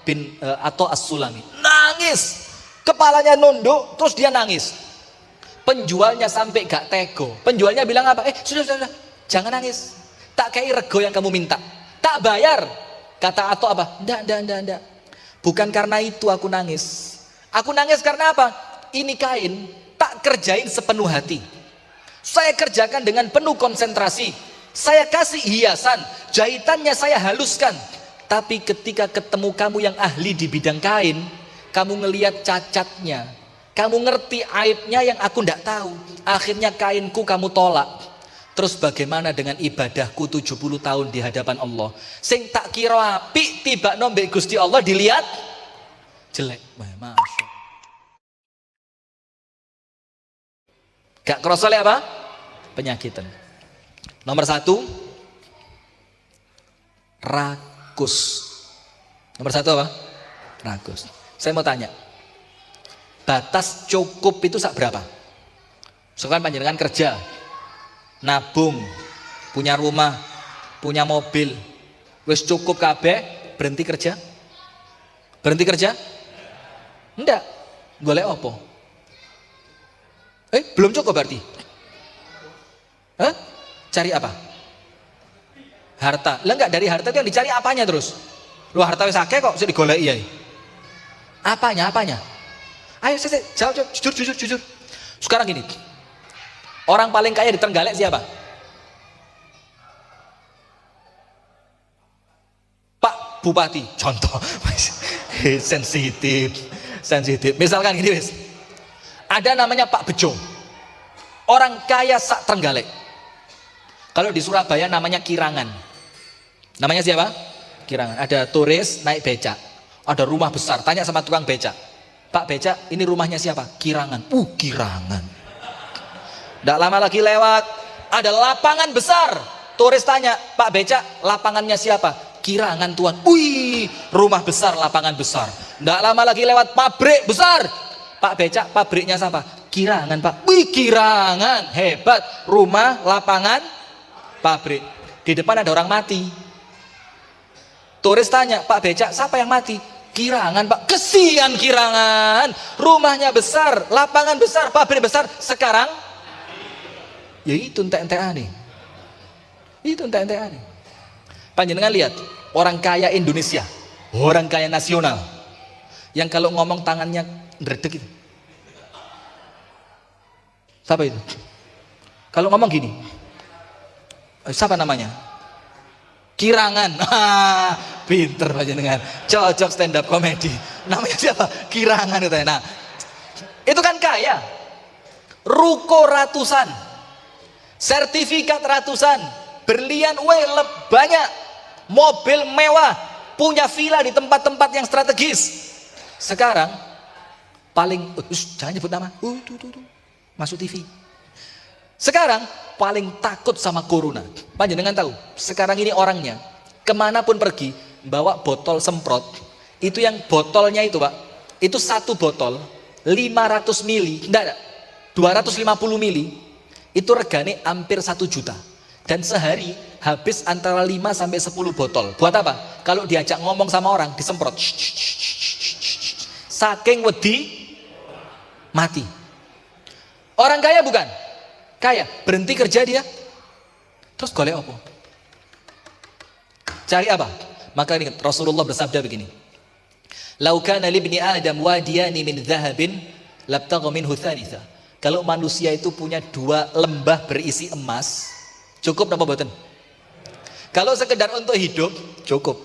bin atau As-Sulami. Nangis. Kepalanya nunduk, terus dia nangis. Penjualnya sampai gak tego. Penjualnya bilang apa? Sudah. Jangan nangis. Tak kei rego yang kamu minta. Tak bayar. Kata Ato apa? Ndak. Bukan karena itu aku nangis. Aku nangis karena apa? Ini kain tak kerjain sepenuh hati. Saya kerjakan dengan penuh konsentrasi. Saya kasih hiasan. Jahitannya saya haluskan. Tapi ketika ketemu kamu yang ahli di bidang kain, kamu ngelihat cacatnya, kamu ngerti aibnya yang aku ndak tahu. Akhirnya kainku kamu tolak. Terus bagaimana dengan ibadahku 70 tahun di hadapan Allah? Sing tak kira apik tiba nombek Gusti Allah dilihat jelek. Wah, masya. Gak kerasa apa? Penyakitan. Nomor 1, rakus. Nomor 1 apa? Rakus. Saya mau tanya, batas cukup itu sak berapa? Sekarang panjenengan kerja, nabung, punya rumah, punya mobil, wis cukup kabeh, berhenti kerja? Berhenti kerja? Enggak. Golek apa? Belum cukup berarti? Cari apa? Harta. Lah enggak, dari harta itu yang dicari apanya terus? Lu harta wis akeh kok sik digoleki ya. Apanya? Ayo saya jawab, jujur. Sekarang gini, orang paling kaya di Trenggalek siapa? Pak Bupati, contoh. sensitif. Misalkan gini wis, ada namanya Pak Bejo, orang kaya sak Trenggalek. Kalau di Surabaya namanya Kirangan. Namanya siapa? Kirangan. Ada turis naik becak, ada rumah besar, tanya sama tukang becak, Pak becak, ini rumahnya siapa? Kirangan. Kirangan. Tidak lama lagi lewat, ada lapangan besar. Turis tanya, Pak becak, lapangannya siapa? Kirangan tuan. Rumah besar, lapangan besar. Tidak lama lagi lewat pabrik besar. Pak becak, pabriknya siapa? Kirangan Pak. Kirangan, hebat. Rumah, lapangan, pabrik. Di depan ada orang mati. Turis tanya, Pak becak, siapa yang mati? Kirangan Pak. Kesian Kirangan, rumahnya besar, lapangan besar, pabrik besar, sekarang ya itu entek-entekan nih. Itu entek-entekan nih. Panjenengan lihat orang kaya Indonesia, orang kaya nasional, yang kalau ngomong tangannya ndredeg gitu. Siapa itu? Kalau ngomong gini, siapa namanya? Kirangan. Pinter panjenengan, cocok stand up komedi. Namanya siapa? Kirangan itu. Nah, itu kan kaya. Ruko ratusan, sertifikat ratusan, berlian banyak, mobil mewah, punya villa di tempat-tempat yang strategis. Sekarang paling jangan nyebut nama. Masuk TV. Sekarang paling takut sama corona. Panjenengan tahu, sekarang ini orangnya kemanapun pergi bawa botol semprot. Itu yang botolnya itu Pak, itu satu botol 500 mili, enggak 250 mili, itu regane hampir 1 juta. Dan sehari habis antara 5 sampai 10 botol. Buat apa? Kalau diajak ngomong sama orang disemprot. Saking wedi mati. Orang kaya bukan? Kaya, berhenti kerja dia, terus golek apa? Cari apa? Maka ini Rasulullah bersabda begini, "Lau kana libni Adam wadiyani min dhahabin labtagha minhu thalitha." Kalau manusia itu punya 2 lembah berisi emas, cukup napa mboten? Kalau sekedar untuk hidup, cukup.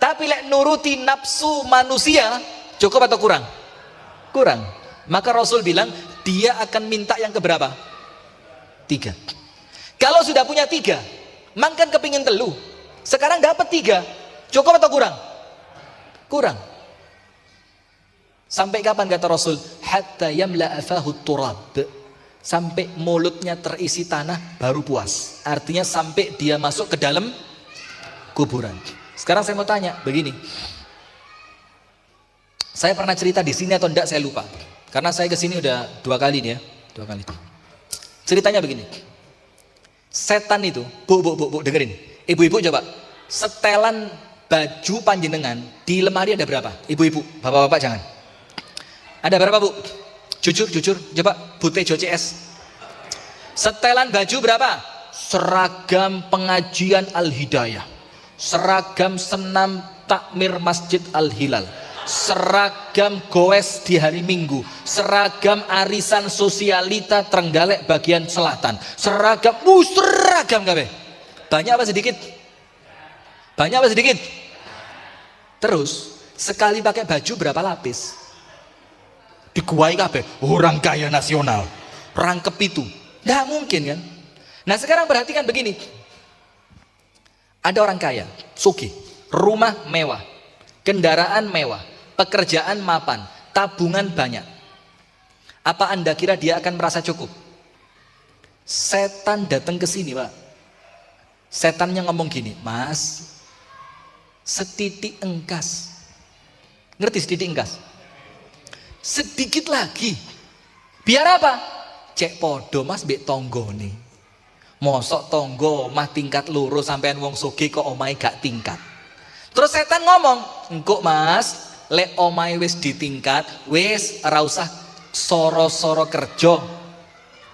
Tapi lek nuruti nafsu manusia, cukup atau kurang? Kurang. Maka Rasul bilang, dia akan minta yang keberapa? 3. Kalau sudah punya 3, mangkan kepingin telu. Sekarang dapat 3, cukup atau kurang? Kurang. Sampai kapan kata Rasul? Hatta yamla afahu turab. Sampai mulutnya terisi tanah baru puas. Artinya sampai dia masuk ke dalam kuburan. Sekarang saya mau tanya begini. Saya pernah cerita di sini atau enggak saya lupa. Karena saya kesini udah 2 kali nih ya, 2 kali. Ceritanya begini. Setan itu, bu dengerin. Ibu-ibu coba setelan baju panjenengan di lemari ada berapa? Ibu-ibu, bapak-bapak jangan. Ada berapa bu? Jujur, coba Bu Tejo CS. Setelan baju berapa? Seragam pengajian Al-Hidayah, seragam senam takmir Masjid Al-Hilal, seragam goes di hari Minggu, seragam arisan sosialita Trenggalek bagian selatan, seragam kabeh. Banyak apa sedikit? Banyak apa sedikit? Terus sekali pakai baju berapa lapis? Dikuai kabeh, orang kaya nasional, rangkep itu. Nggak mungkin kan? Nah sekarang perhatikan begini. Ada orang kaya, sugih, rumah mewah, kendaraan mewah, pekerjaan mapan, tabungan banyak. Apa Anda kira dia akan merasa cukup? Setan datang ke sini, Pak. Setannya ngomong gini, Mas, setitik engkas. Ngerti setitik engkas? Sedikit lagi. Biar apa? Cek podo Mas mbek tonggone. Mosok tonggo omah tingkat loro sampean wong sugih kok omahe gak tingkat. Terus setan ngomong, "Engko Mas, lek omahe wis ditingkat, wis ora usah soro-soro kerja.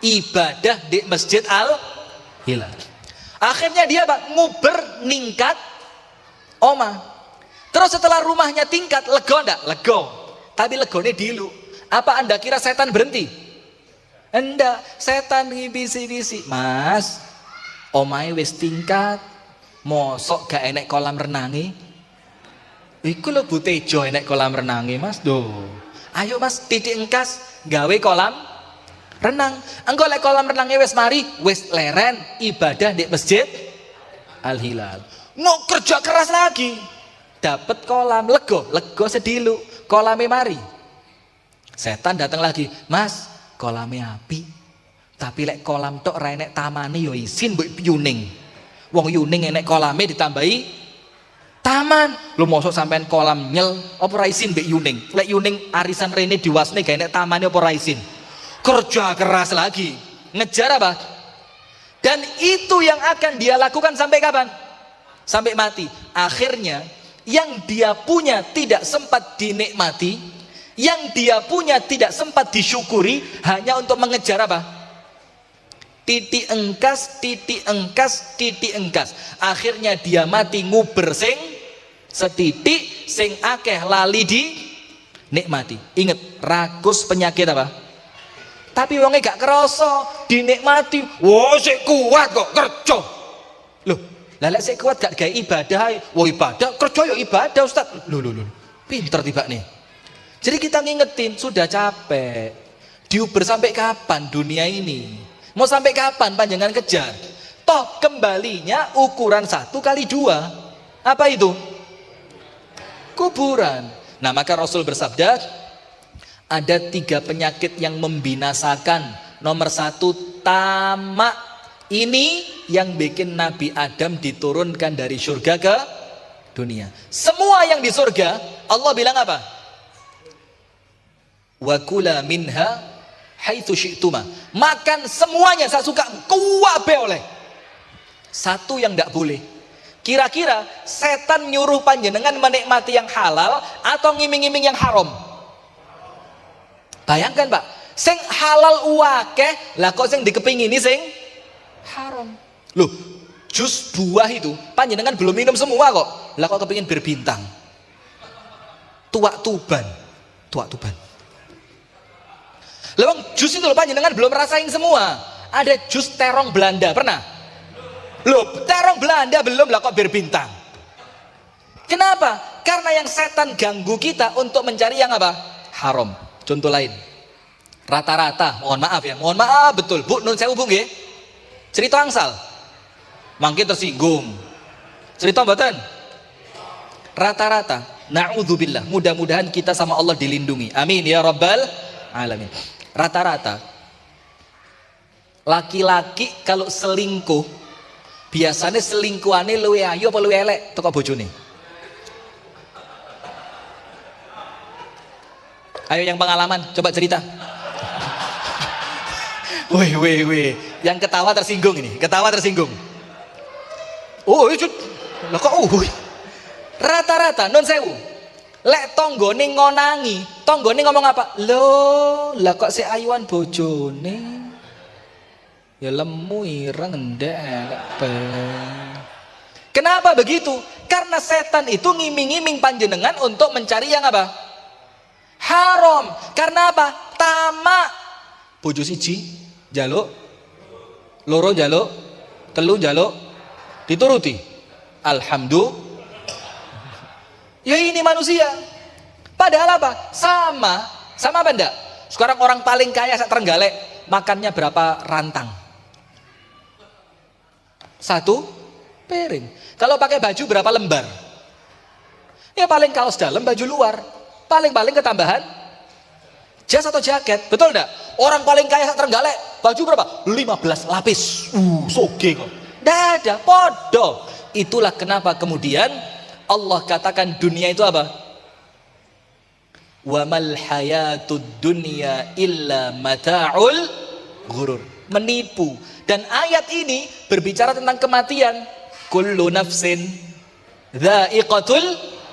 Ibadah di Masjid Al-Hilal." Akhirnya dia Pak nguber ningkat omah. Terus setelah rumahnya tingkat, lego ndak? Lego. Tapi legone dilu. Apa Anda kira setan berhenti? Enggak, setan ngibisi-bisi. Mas, omahe wis tingkat, mosok gak enek kolam renange? Iku lho Bu Tejo enek kolam renange Mas. Duh. Ayo Mas, titik engkas gawe kolam renang. Engko lek kolam renange wis mari, wis leren ibadah di Masjid Al-Hilal. Mau kerja keras lagi. Dapat kolam, lego sedilu, kolame mari. Setan datang lagi, Mas, kolame api. Tapi lek kolam tok ra enek tamane yo isin mbok yuning. Wong yuning enek kolame ditambahi taman. Lu mosok sampean kolam nyel apa ra isin mbek yuning. Lek yuning arisan rene diwasne gak enek tamane apa ra isin. Kerja keras lagi. Ngejar apa? Dan itu yang akan dia lakukan sampai kapan? Sampai mati. Akhirnya yang dia punya tidak sempat dinikmati, yang dia punya tidak sempat disyukuri, hanya untuk mengejar apa? Titik engkas, titik engkas, titik engkas. Akhirnya dia mati nguber sing setitik, sing akeh lali di nikmati. Ingat, rakus penyakit apa? Tapi wongnya gak kerasa dinikmati. Wah, sik kuat kok kerja. Loh, lelek sik kuat gak gawe ibadah. Wah, ibadah, kerja ya ibadah, Ustaz. Loh. Pinter tiba nih. Jadi kita ngingetin, sudah capek. Diuber sampai kapan dunia ini? Mau sampai kapan panjangan kejar? Toh kembalinya ukuran 1x2. Apa itu? Kuburan. Nah maka Rasul bersabda, ada 3 penyakit yang membinasakan. Nomor 1, tamak. Ini yang bikin Nabi Adam diturunkan dari surga ke dunia. Semua yang di surga, Allah bilang apa? Wa kula minha haitsu syi'tuma. Makan semuanya saya suka, kuwabe oleh. Satu yang tidak boleh. Kira-kira setan nyuruh panjenengan menikmati yang halal atau ngiming-ngiming yang haram? Bayangkan Pak, sing halal uwakeh, lah kok sing dikepingini sing haram. Loh, jus buah itu panjenengan belum minum semua kok. Lah kok kepingin berbintang. Tuak tuban. Lewang jus itu loh panjenengan belum rasain semua. Ada jus terong Belanda, pernah? Loh, terong Belanda belum, lah kok berbintang. Kenapa? Karena yang setan ganggu kita untuk mencari yang apa? Haram. Contoh lain, rata-rata, mohon maaf betul, Bu, nun sewu Bu nggih. Cerita angsal, mangke tersinggung. Cerita mboten? Rata-rata, na'udzubillah, mudah-mudahan kita sama Allah dilindungi. Amin ya rabbal alamin. Rata-rata laki-laki kalau selingkuh, biasanya selingkuhannya luwe ayu apa luwe elek teko bojone? Ayo yang pengalaman, coba cerita. Wih. Yang ketawa tersinggung ini, ketawa tersinggung. Oh, iya, lah kok Rata-rata nun sewu. Lek tonggone ngonangi, tonggone ngomong apa? Loh, lah kok si ayuan bojone? Ya lemu ireng ndek. Kenapa begitu? Karena setan itu ngiming-ngiming panjenengan untuk mencari yang apa? Haram. Karena apa? Tamak. Bojo siji jaluk, loro jaluk, telu jaluk, dituruti. Alhamdulillah. Ya ini manusia. Padahal apa? Sama apa enggak? Sekarang orang paling kaya sak Trenggalek makannya berapa rantang? 1 piring. Kalau pakai baju berapa lembar? Ya paling kaos dalam, baju luar. Paling-paling ketambahan jas atau jaket. Betul enggak? Orang paling kaya sak Trenggalek baju berapa? 15 lapis. Soge kok. Enggak ada, podo. Itulah kenapa kemudian Allah katakan dunia itu apa? Wa mal hayatud dunya illa mata'ul ghurur. Menipu. Dan ayat ini berbicara tentang kematian. Kullu nafsin dha'iqatul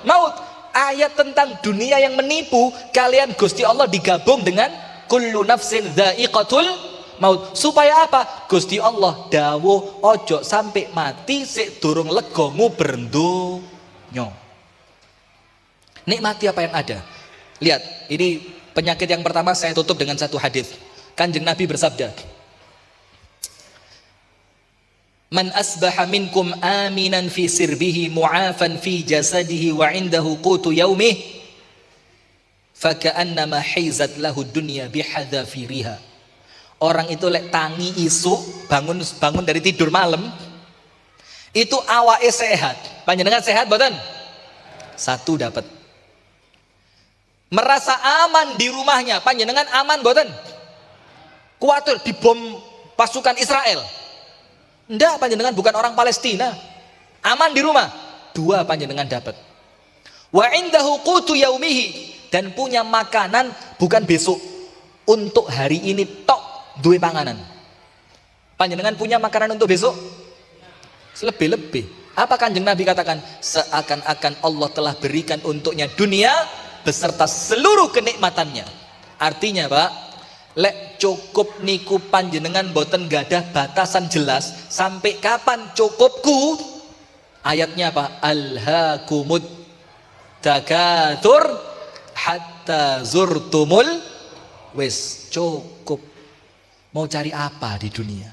maut. Ayat tentang dunia yang menipu, kalian Gusti Allah digabung dengan kullu nafsin dha'iqatul maut. Supaya apa? Gusti Allah dawuh ojo sampai mati sik durung legomu berendonyo. Nikmati apa yang ada. Lihat, ini penyakit yang pertama saya tutup dengan satu hadis. Kanjeng Nabi bersabda, Man asbaha minkum aminan fi sirbihi mu'afan fi jasadihi wa indahu qutu yaumih faka'annama hizat lahu dunya bihadzafiriha. Orang itu lek tangi isu bangun dari tidur malam itu awake sehat. Panjenengan sehat mboten? 1 dapat. Merasa aman di rumahnya, panjenengan aman mboten? Kuatir dibom pasukan Israel. Ndak, panjenengan bukan orang Palestina. Aman di rumah. 2 panjenengan dapat. Wa indahu qutu yaumihi, dan punya makanan bukan besok, untuk hari ini tok duwe panganan. Panjenengan punya makanan untuk besok? Lebih-lebih. Apa Kanjeng Nabi katakan? Seakan-akan Allah telah berikan untuknya dunia beserta seluruh kenikmatannya. Artinya Pak, lek cukup niku panjenengan boten gadah batasan jelas. Sampai kapan cukupku? Ayatnya apa? Alhaakumut takatsur hatta zurtumul wis. Cukup. Mau cari apa di dunia?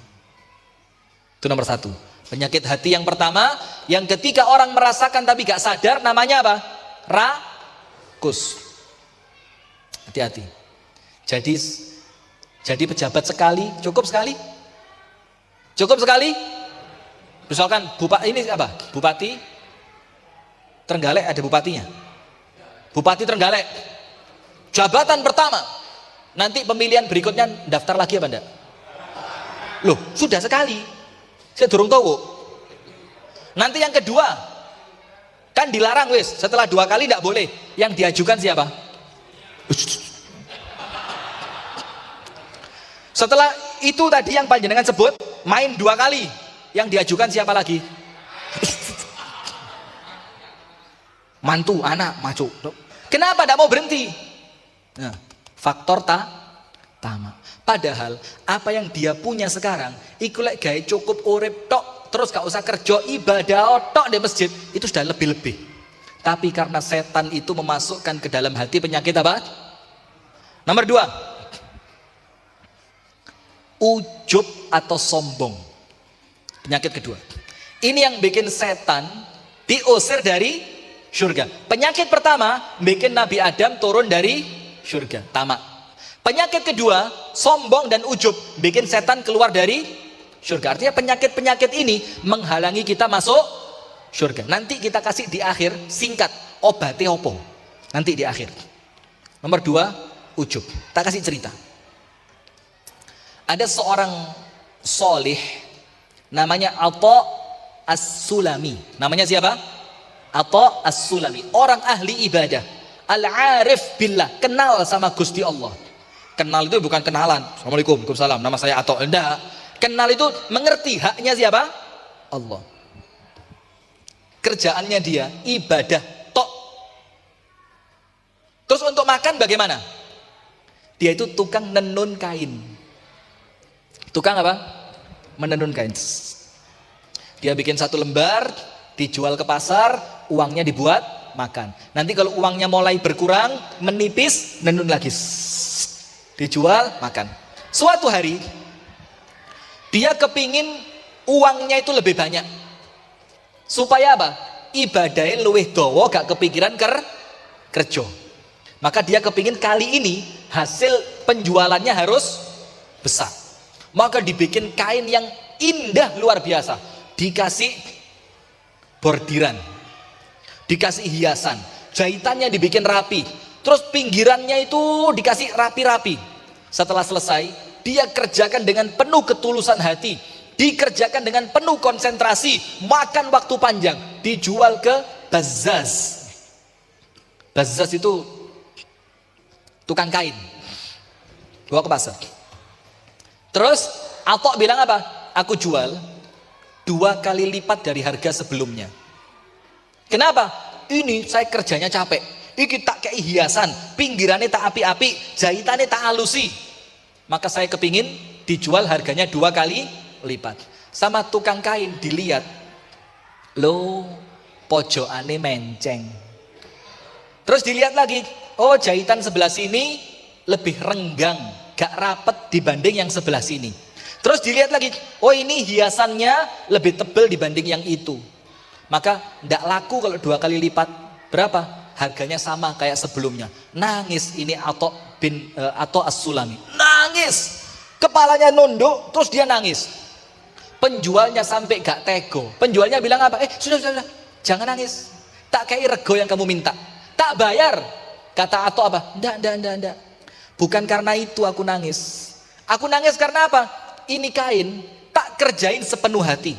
Itu nomor 1. Penyakit hati yang pertama. Yang ketika orang merasakan tapi gak sadar, namanya apa? Rakus. Hati-hati. Jadi pejabat sekali, cukup sekali? Cukup sekali? Misalkan Bupati Trenggalek, ada bupatinya. Bupati Trenggalek. Jabatan pertama. Nanti pemilihan berikutnya daftar lagi apa enggak? Loh, sudah sekali. Saya durung tahu. Nanti yang kedua, kan dilarang wis. Setelah 2 kali tidak boleh. Yang diajukan siapa? Setelah itu tadi yang panjenengan sebut, main 2 kali. Yang diajukan siapa lagi? Mantu, anak, macu. Kenapa tidak mau berhenti? Nah, faktor tamak. Padahal apa yang dia punya sekarang iku lek gawe cukup urip tok, terus gak usah kerja, ibadah tok di masjid, itu sudah lebih-lebih. Tapi karena setan itu memasukkan ke dalam hati penyakit apa? Nomor 2, ujub atau sombong. Penyakit kedua. Ini yang bikin setan diusir dari surga. Penyakit pertama bikin Nabi Adam turun dari surga, tamak. Penyakit kedua, sombong dan ujub, bikin setan keluar dari surga. Artinya penyakit-penyakit ini menghalangi kita masuk surga. Nanti kita kasih di akhir singkat, obatnya opo. Nanti di akhir. Nomor 2, ujub. Tak kasih cerita. Ada seorang solih, namanya Atha As-Sulami. Namanya siapa? Atha As-Sulami. Orang ahli ibadah, al-arif billah, kenal sama Gusti Allah. Kenal itu bukan kenalan, Assalamualaikum, Waalaikumsalam, nama saya Ato. Enggak. Kenal itu mengerti haknya siapa? Allah. kerjaannya dia ibadah tok. Terus untuk makan bagaimana? Dia itu tukang nenun kain. Tukang apa? Menenun kain. Dia bikin 1 lembar, dijual ke pasar, uangnya dibuat makan. Nanti kalau uangnya mulai berkurang, menipis, nenun lagi. Dijual, makan. Suatu hari, dia kepingin uangnya itu lebih banyak. Supaya apa? Ibadahnya luwih dawa, gak kepikiran kerja. Maka dia kepingin kali ini hasil penjualannya harus besar. Maka dibikin kain yang indah luar biasa. Dikasih bordiran, dikasih hiasan, jahitannya dibikin rapi. Terus pinggirannya itu dikasih rapi-rapi. Setelah selesai, dia kerjakan dengan penuh ketulusan hati. Dikerjakan dengan penuh konsentrasi, makan waktu panjang, dijual ke Bazzaz. Bazzaz itu tukang kain, bawa ke pasar. Terus Atok bilang apa? Aku jual 2 kali lipat dari harga sebelumnya. Kenapa? Ini saya kerjanya capek. Iki tak kayak hiasan, pinggirannya tak api-api, jahitannya tak halusi. Maka saya kepingin dijual harganya 2 kali lipat. Sama tukang kain dilihat, lo pojokane menceng. Terus dilihat lagi, oh jahitan sebelah sini lebih renggang, gak rapet dibanding yang sebelah sini. Terus dilihat lagi, oh ini hiasannya lebih tebal dibanding yang itu. Maka ndak laku kalau 2 kali lipat. Berapa? Harganya sama kayak sebelumnya. Nangis ini Atok As-Sulami. Nangis. Kepalanya nunduk, terus dia nangis. Penjualnya sampai gak tego. Penjualnya bilang apa? Sudah. Jangan nangis. Tak kayak rego yang kamu minta. Tak bayar. Kata Atok apa? Ndak. Bukan karena itu aku nangis. Aku nangis karena apa? Ini kain tak kerjain sepenuh hati.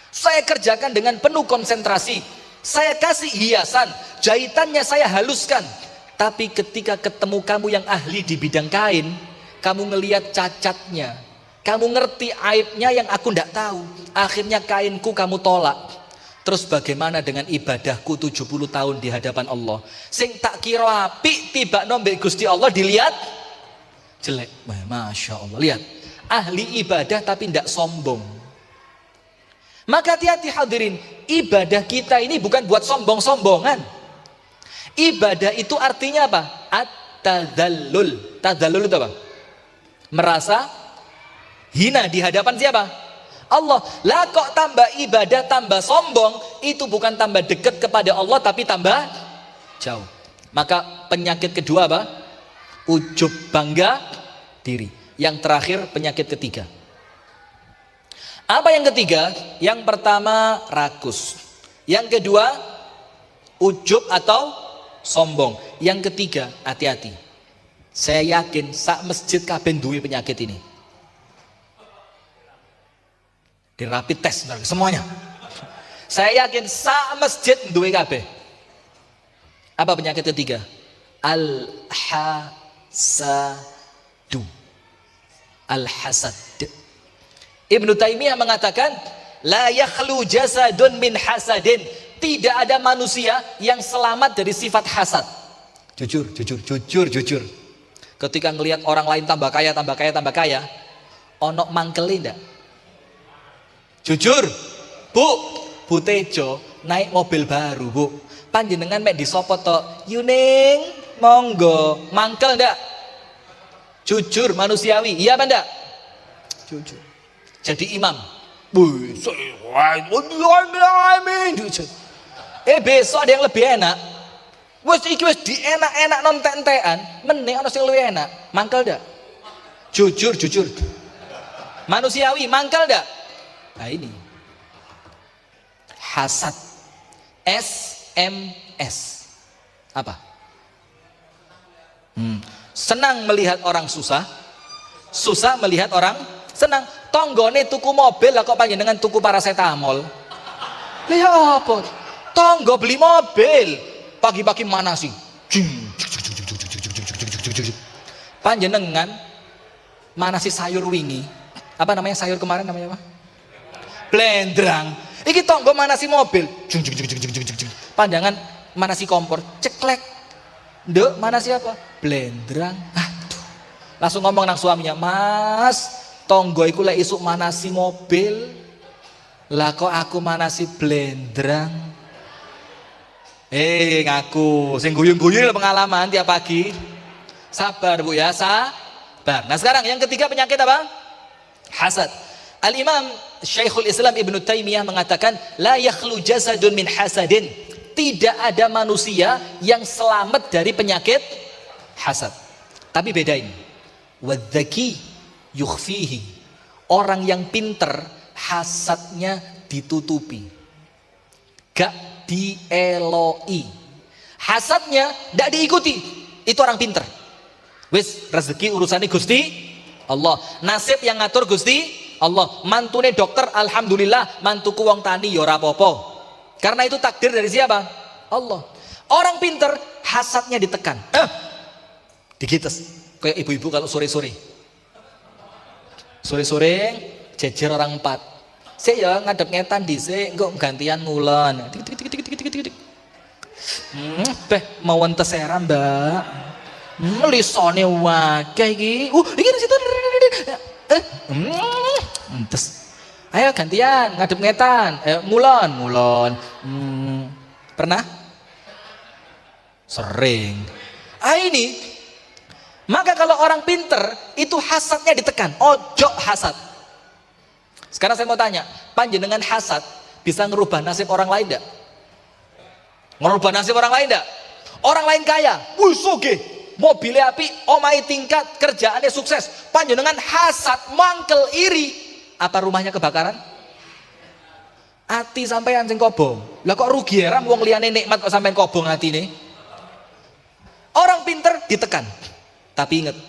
Saya kerjakan dengan penuh konsentrasi. Saya kasih hiasan, jahitannya saya haluskan. Tapi ketika ketemu kamu yang ahli di bidang kain, kamu ngelihat cacatnya, kamu ngerti aibnya yang aku ndak tahu. Akhirnya kainku kamu tolak. Terus bagaimana dengan ibadahku 70 tahun di hadapan Allah? Sing tak kira apik tiba nombek Gusti Allah dilihat jelek. Wah, Masya Allah. Lihat, ahli ibadah tapi ndak sombong. Maka hati-hati hadirin, ibadah kita ini bukan buat sombong-sombongan. Ibadah itu artinya apa? At-tadzallul. Tadzallul itu apa? Merasa hina di hadapan siapa? Allah. Lah kok tambah ibadah tambah sombong, itu bukan tambah dekat kepada Allah tapi tambah jauh. Maka penyakit kedua apa? Ujub, bangga diri. Yang terakhir penyakit ketiga. Apa yang ketiga? Yang pertama rakus. Yang kedua ujub atau sombong. Yang ketiga hati-hati. Saya yakin sak masjid kabeh duwe penyakit ini. Di rapid test semuanya. Saya yakin sak masjid duwe kabeh. Apa penyakit ketiga? Al-hasadu. Al-hasad. Ibnu Taimiyah mengatakan, la yakhlu jasadun min hasadin. Tidak ada manusia yang selamat dari sifat hasad. Jujur. Ketika ngelihat orang lain tambah kaya, onok mangkeli ndak? Jujur, Bu Tejo naik mobil baru, Bu. Panjenengan mek disopot to, Yuning, monggo, mangkel ndak? Jujur, manusiawi, iya apa ndak? Jujur. Jadi imam. Besok ada yang lebih enak. Wes iki wis dienak-enak non entek-entekan, meneh ana sing luwih enak. Mangkel ndak? Jujur. Manusiawi, mangkel ndak? Nah ini. Hasad. SMS. Apa? Senang melihat orang susah, susah melihat orang senang. Tonggone tuku mobil lah kok panjenengan tuku paracetamol. Lihat apa? Tonggo beli mobil, pagi-pagi mana sih? Panjenengan mana sih sayur wingi? Apa namanya sayur kemarin namanya apa? blendrang. Iki tonggo manasi mobil, jung jung jung jung jung jung jung. Pandangan manasi kompor, ceklek. Nduk, manasi apa? Blendrang. Aduh. Langsung ngomong nang suaminya, "Mas, tonggo iku lek isuk manasi mobil, lah kok aku manasi blendrang." Ngaku, sing guyung-guyung pengalaman tiap pagi. Sabar Bu ya, sabar. Nah sekarang yang ketiga penyakit apa? Hasad. Al-Imam Syekhul Islam Ibnu Taimiyah mengatakan, la yakhlu jasadun min hasadin. Tidak ada manusia yang selamat dari penyakit hasad. Tapi bedain. Wadzaki yukhfihi. Orang yang pinter hasadnya ditutupi. Gak dieloi. Hasadnya gak diikuti. Itu orang pinter. Wis rezeki urusannya Gusti Allah. Nasib yang ngatur Gusti Allah. Mantune dokter alhamdulillah, mantuku wong tani ya ora apa-apa. Karena itu takdir dari siapa? Allah. Orang pinter hasadnya ditekan. Digites. Kayak ibu-ibu kalau sore-sore. Sore-sore jejer orang 4. Sik ya ngadep ngetan dhisik, engko gantian ngulon. Beh mau entes era, Mbak. Melisone wakeh iki. Iki di situ. Entes. Ayo gantian ngadep ngetan. Ngulon. Pernah? Sering. Ini. Maka kalau orang pinter itu hasadnya ditekan. Ojo hasad. Sekarang saya mau tanya, panjenengan hasad bisa ngerubah nasib orang lain enggak? Ngerubah nasib orang lain enggak? Orang lain kaya, sugih, mobilnya api, omai tingkat, kerjaannya sukses. Panjenengan hasad, mangkel, iri. Apa rumahnya kebakaran? Ati sampean sing kobong. Lah kok rugi ya, wong liyane nikmat kok sampean kobong atine? Orang pinter ditekan. Tapi ingat,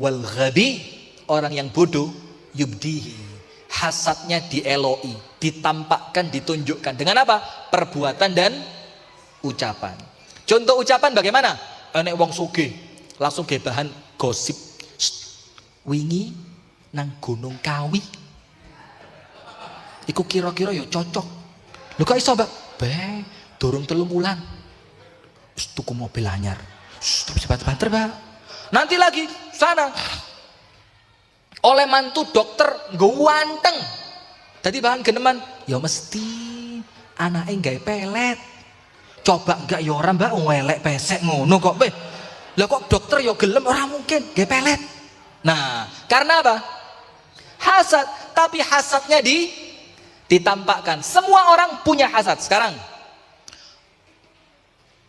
wal ghabi, orang yang bodoh yubdihi. Hasadnya dieloi, ditampakkan, ditunjukkan. Dengan apa? Perbuatan dan ucapan. Contoh ucapan bagaimana? Enek wong sugih, langsung gebahan gosip. Wingi nang Gunung Kawi. Iku kira-kira ya cocok. Lho kok iso, Mbak? Durung 3 wulan. Wis tuku mobil anyar. Tapi sebat-banter, Mbak. Nanti lagi sana. Oleh mantu dokter ganteng. Tadi bahan geneman, ya mesti anake gawe pelet. Coba enggak ya ora Mbak, welek pesek ngono kok. Lah kok dokter ya gelem, ora mungkin gawe pelet. Nah, karena apa? Hasad, tapi hasadnya ditampakkan. Semua orang punya hasad. Sekarang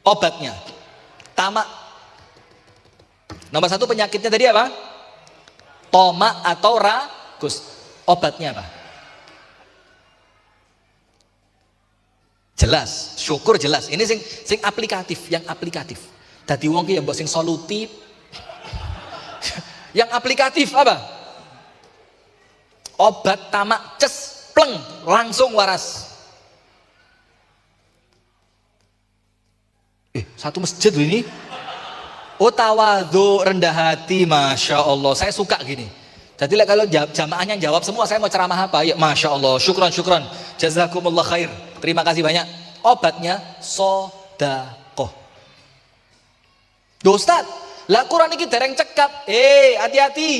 obatnya tamak. Nomor 1 penyakitnya tadi apa? Toma atau ragus. Obatnya apa? Jelas, syukur jelas. Ini sing aplikatif, yang aplikatif. Dadi wong ki ya mbok sing solutif. Yang aplikatif apa? Obat tamak ces pleng langsung waras. Satu masjid loh ini. Tawadhu, rendah hati, Masya Allah. Saya suka gini. Jadi kalau jamaahnya jawab semua, saya mau ceramah apa? Ya Masya Allah, syukran. Jazakumullah khair. Terima kasih banyak. Obatnya sodakoh. Ustaz, lah Quran ini dereng cekap. Hati-hati.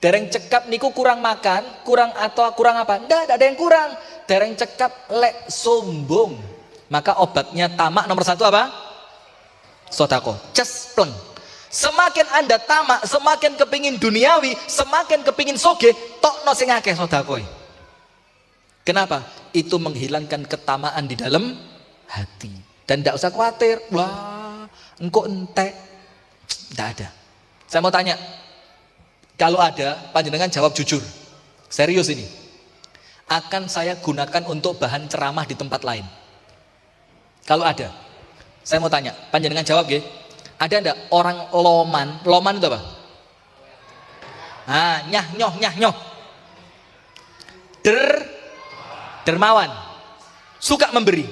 Dereng cekap niku kurang makan, kurang apa? Nggak ada yang kurang. Dereng cekap lek sombong. Maka obatnya tamak nomor 1 apa? Sodako, cespleng. Semakin Anda tamak, semakin kepingin duniawi, semakin kepingin soge, tokno sing akeh sodakoi. Kenapa? Itu menghilangkan ketamaan di dalam hati. Dan tidak usah khawatir, wah, engkau entek. Tidak ada. Saya mau tanya, kalau ada, panjenengan jawab jujur. Serius ini. Akan saya gunakan untuk bahan ceramah di tempat lain. Kalau ada. Saya mau tanya, panjenengan jawab ya. Ada enggak orang loman? Loman itu apa? Nyah. Dermawan. Suka memberi.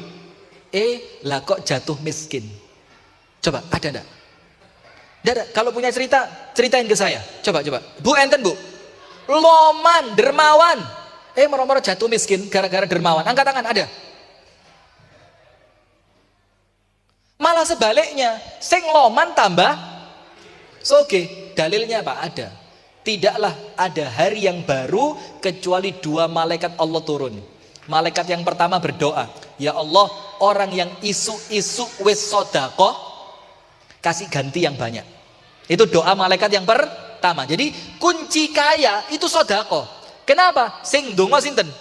Lah kok jatuh miskin? Coba, ada enggak? Ada. Kalau punya cerita, ceritain ke saya. Coba. Bu enten, Bu. Loman, dermawan. moro-moro jatuh miskin gara-gara dermawan. Angkat tangan, ada? Malah sebaliknya, sing loman tambah soge. Dalilnya apa? Ada. Tidaklah ada hari yang baru kecuali 2 malaikat Allah turun. Malaikat yang pertama berdoa, ya Allah, orang yang isu-isu wis sodakoh, kasih ganti yang banyak. Itu doa malaikat yang pertama. Jadi kunci kaya itu sodakoh. Kenapa? Sing donga sinten?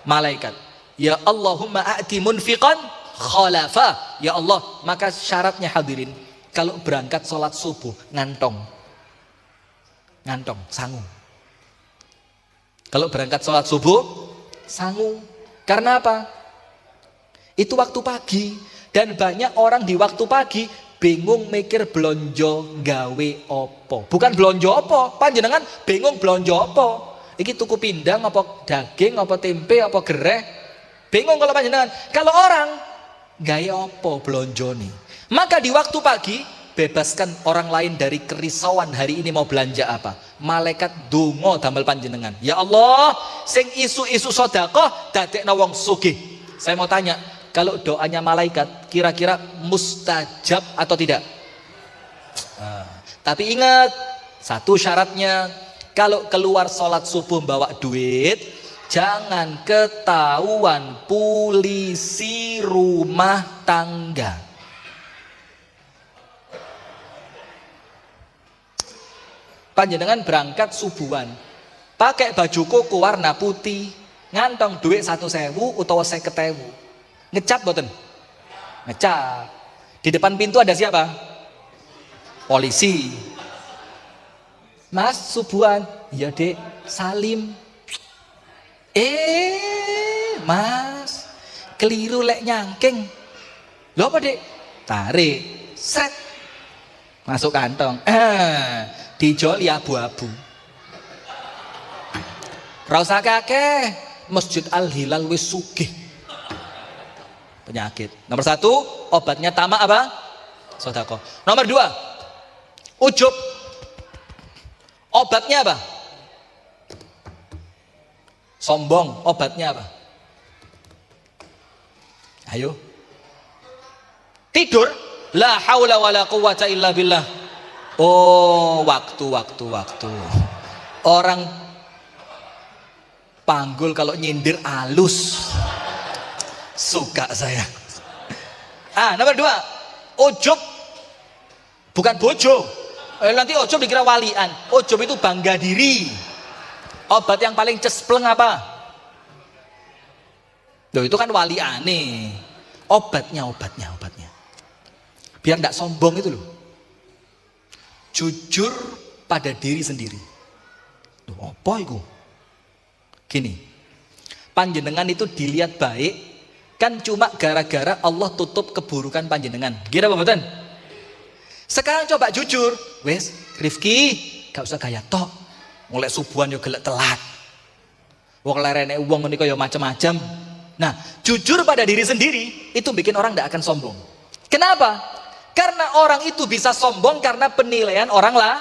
Malaikat. Ya Allahumma a'ti munfiqan khalafa. Ya Allah, maka syaratnya hadirin, kalau berangkat sholat subuh ngantong, sangu. Kalau berangkat sholat subuh sangu. Karena apa? Itu waktu pagi, dan banyak orang di waktu pagi bingung mikir blonjo gawe opo. Bukan blonjo opo, panjenengan bingung blonjo opo. Iki tuku pindang apa daging apa tempe apa gereh. Bingung kalau panjenengan. Kalau orang gaya opo blonjo nih. Maka di waktu pagi bebaskan orang lain dari kerisauan hari ini mau belanja apa. Malaikat donga damel panjenengan. Ya Allah, sing isu-isu sedekah dadekno wong sugih. Saya mau tanya, kalau doanya malaikat kira-kira mustajab atau tidak? Tapi ingat, satu syaratnya, kalau keluar sholat subuh bawa duit, jangan ketahuan polisi rumah tangga. Panjenengan berangkat subuhan, pakai baju koko warna putih, ngantong duit 1.000 utawa 50.000. Ngecap boten? Ngecap. Di depan pintu ada siapa? Polisi. Mas subuhan, iya dek, salim. Mas, keliru lek nyangking. Lho apa dek? Tarik, set, masuk kantong. Dijoli abu-abu. Ra usah kakeh, Masjid Al Hilal wis sugih. Penyakit. Nomor 1, obatnya tamak apa? Sedekah. Nomor 2, ujub. Obatnya apa? Sombong. Obatnya apa? Ayo. Tidur. La haula wala quwata illa billah. Oh, waktu. Orang panggul kalau nyindir alus. Suka saya. Nomor 2, ujub. Bukan bojo. Nanti ujub dikira walian. Ujub itu bangga diri. Obat yang paling cespleng apa? Loh, itu kan waliane. Obatnya. Biar enggak sombong itu loh. Jujur pada diri sendiri. Loh, apa itu? Gini, panjenengan itu dilihat baik kan cuma gara-gara Allah tutup keburukan panjenengan. Kira apa betul? Sekarang coba jujur, wes Rifki gak usah gaya tok, mulai subuhan yo gelek telat, wong lerene wong menika yo macam-macam. Nah, jujur pada diri sendiri itu bikin orang tidak akan sombong. Kenapa? Karena orang itu bisa sombong karena penilaian orang lah.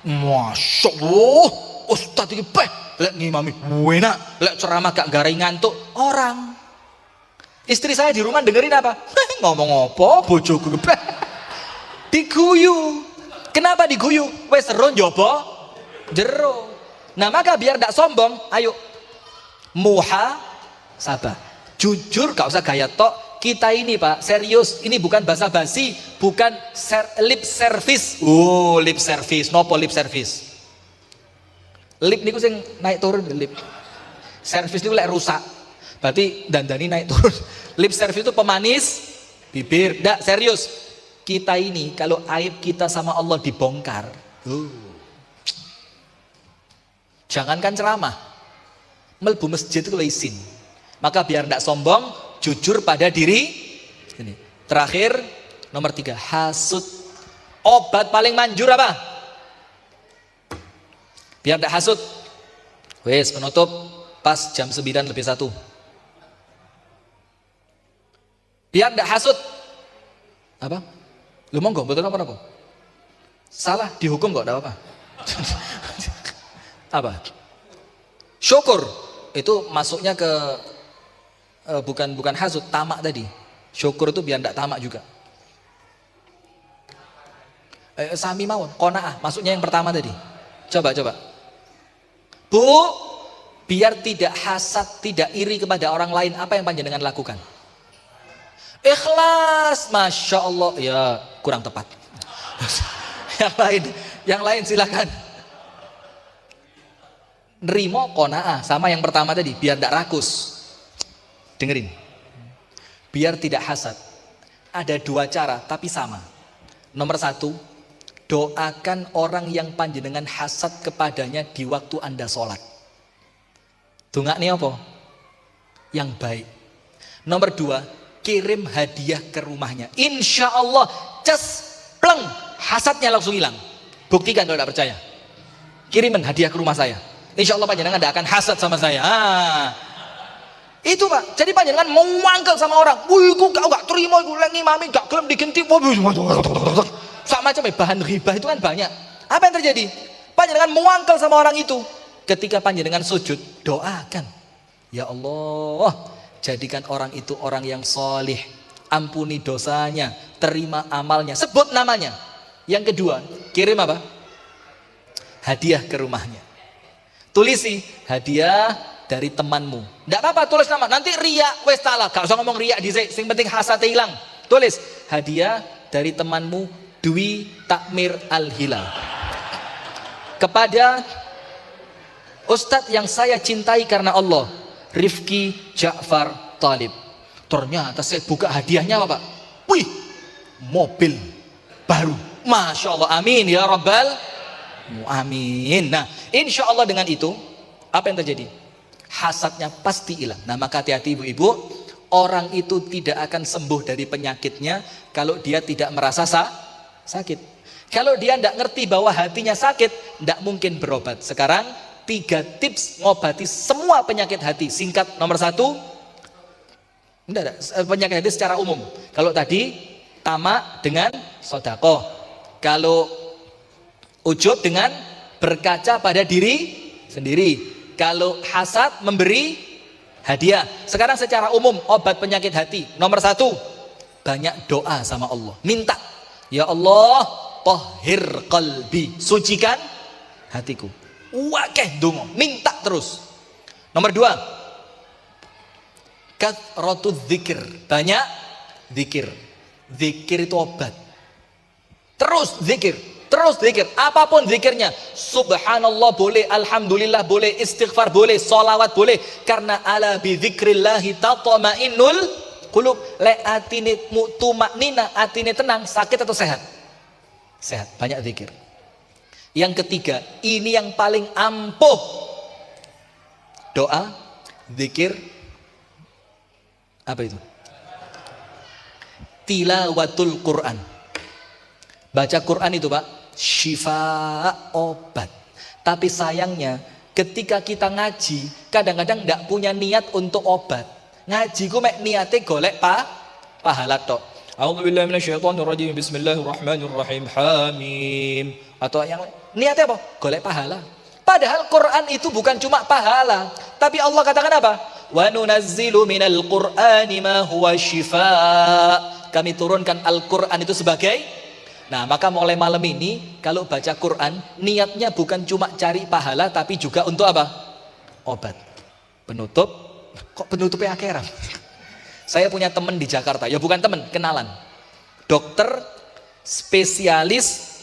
Masya Allah, Ustadz ini lek ngimami enak, lek ceramah gak garing ngantuk. Orang istri saya di rumah dengerin apa? Ngomong apa bojoku diguyu. Kenapa diguyu? Wes seru njobo jero. Nah, maka biar gak sombong, ayo muhasabah. Jujur, gak usah gaya tok. Kita ini Pak, serius, ini bukan basa-basi, bukan lip service. Lip service, nopo lip service. Lip niku sing naik turun lip. Service niku lek rusak. Berarti dandani naik turun. Lip service itu pemanis bibir. Ndak, serius. Kita ini kalau aib kita sama Allah dibongkar. Jangankan ceramah. Melbu masjid itu izin. Maka biar ndak sombong, jujur pada diri. Ini. Terakhir, nomor 3, hasud. Obat paling manjur apa? Biar tidak hasud. Wes, penutup pas jam 9:01. Biar tidak hasud. Apa? Lu monggo, betul apa? Salah dihukum kok, tidak apa-apa. Apa? Syukur. itu masuknya ke bukan hasud, tamak tadi. Syukur itu biar tidak tamak juga. Sami mawon, qanaah, masuknya yang pertama tadi. Coba. Bu, biar tidak hasad, tidak iri kepada orang lain, apa yang panjenengan lakukan? Ikhlas, Masya Allah. Ya, kurang tepat. Yang lain silakan. Nerimo qanaah sama yang pertama tadi, biar tidak rakus. Dengerin. Biar tidak hasad. Ada dua cara tapi sama. Nomor satu, doakan orang yang panjenengan hasad kepadanya di waktu Anda sholat. Dongak nih apa? Yang baik. Nomor dua, kirim hadiah ke rumahnya. Insya Allah, pleng, hasadnya langsung hilang. Buktikan kalau tidak percaya. Kirimin hadiah ke rumah saya. Insya Allah panjenengan tidak akan hasad sama saya. Itu Pak. Jadi panjenengan mau mangkel sama orang. Wih, aku gak terima, aku lengi mami gak gelem digenti. Sama macam bahan ghibah itu kan banyak. Apa yang terjadi? Panjenengan muangkel sama orang itu. Ketika panjenengan sujud, doakan. Ya Allah, jadikan orang itu orang yang solih. Ampuni dosanya, terima amalnya. Sebut namanya. Yang kedua, kirim apa? Hadiah ke rumahnya. Tulisi hadiah dari temanmu. Tidak apa-apa tulis nama. Nanti riak wes taala. Gak usah ngomong riak di sing penting hasate hilang. Tulis hadiah dari temanmu Dwi Takmir Al-Hilal. Kepada Ustadz yang saya cintai karena Allah, Rifki Ja'far Talib. Ternyata saya buka hadiahnya apa Pak? Wih, mobil baru. Masya Allah, amin ya Rabbal. Amin. Nah, insya Allah dengan itu, apa yang terjadi? Hasadnya pasti hilang. Nah, maka hati-hati ibu-ibu, orang itu tidak akan sembuh dari penyakitnya kalau dia tidak merasa sakit. Kalau dia tidak ngerti bahwa hatinya sakit, tidak mungkin berobat. Sekarang 3 tips ngobati semua penyakit hati. Singkat, nomor 1, penyakit hati secara umum. Kalau tadi tamak dengan sedekah, kalau ujub dengan berkaca pada diri sendiri, kalau hasad memberi hadiah. Sekarang secara umum obat penyakit hati, nomor 1, banyak doa sama Allah. Minta, ya Allah, tahhir qalbi, sucikan hatiku. Wakeh dongo, minta terus. Nomor 2, kathratuz dzikir, banyak zikir. Zikir itu obat. Terus zikir, apapun zikirnya. Subhanallah boleh, alhamdulillah boleh, istighfar boleh, sholawat boleh. Karena ala bi dzikrillahi tatma'innul qulub. Le atine tumaknina, atine tenang, sakit atau sehat? Sehat, banyak zikir. Yang ketiga, ini yang paling ampuh. Doa, zikir, apa itu? Tilawatul Quran. Baca Quran itu Pak, syifa, obat. Tapi sayangnya ketika kita ngaji, kadang-kadang tidak punya niat untuk obat. Ngaji ku mek niate golek pahala tok. A'udzubillahi minasyaitonirrajim. Bismillahirrahmanirrahim. Hamim. Atau yang niatnya apa? Golek pahala. Padahal Quran itu bukan cuma pahala, tapi Allah katakan apa? Wa nunazzilu minal Qur'ani ma huwa syifaa. Kami turunkan Al-Qur'an itu sebagai. Nah, maka mulai malam ini kalau baca Quran, niatnya bukan cuma cari pahala, tapi juga untuk apa? Obat. Penutup. Kok penutupnya akhirat? Saya punya teman di Jakarta, ya bukan teman, kenalan. Dokter spesialis,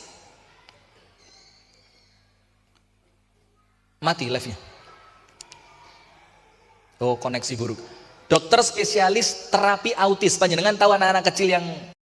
mati live-nya. Oh, koneksi buruk. Dokter spesialis terapi autis. Panjenengan tahu anak-anak kecil yang